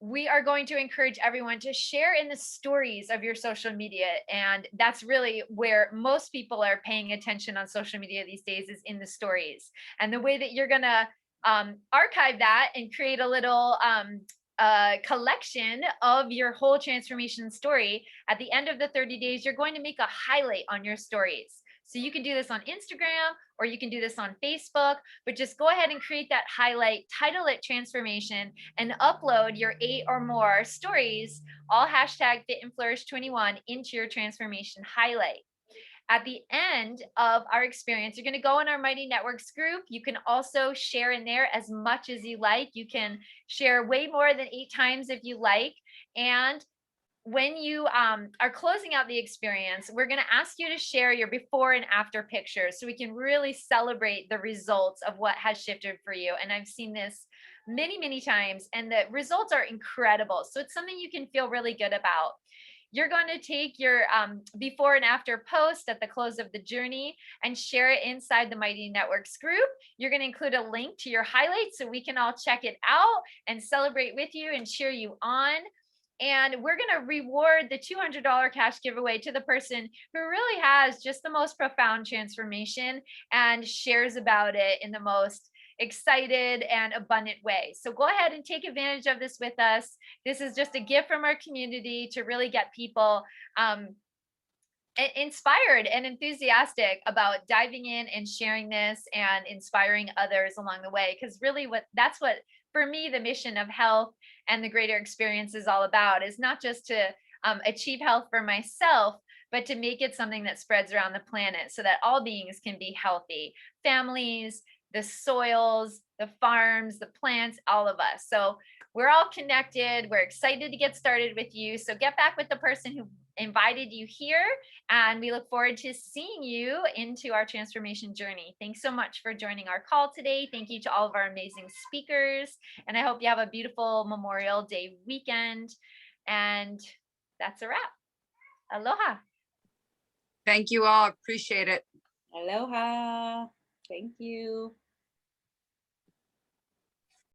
we are going to encourage everyone to share in the stories of your social media. And that's really where most people are paying attention on social media these days, is in the stories. And the way that you're going to archive that and create a little collection of your whole transformation story, at the end of the 30 days, you're going to make a highlight on your stories. So you can do this on Instagram or you can do this on Facebook, but just go ahead and create that highlight, title it transformation, and upload your 8 or more stories, all hashtag Fit and Flourish 21, into your transformation highlight. At the end of our experience, you're going to go in our Mighty Networks group. You can also share in there as much as you like. You can share way more than 8 times if you like. And when you are closing out the experience, we're going to ask you to share your before and after pictures so we can really celebrate the results of what has shifted for you. And I've seen this many, many times, and the results are incredible. So it's something you can feel really good about. you're going to take your before and after post at the close of the journey and share it inside the Mighty Networks group. You're going to include a link to your highlights so we can all check it out and celebrate with you and cheer you on. And we're going to reward the $200 cash giveaway to the person who really has just the most profound transformation and shares about it in the most excited and abundant way. So go ahead and take advantage of this with us. This is just a gift from our community to really get people inspired and enthusiastic about diving in and sharing this and inspiring others along the way. Because really that's what, for me, the mission of health and the greater experience is all about, is not just to achieve health for myself, but to make it something that spreads around the planet so that all beings can be healthy, families, the soils, the farms, the plants, all of us. So we're all connected. We're excited to get started with you. So get back with the person who invited you here, and we look forward to seeing you into our transformation journey. Thanks so much for joining our call today. Thank you to all of our amazing speakers, and I hope you have a beautiful Memorial Day weekend. And that's a wrap. Aloha. Thank you all. Appreciate it. Aloha. Thank you.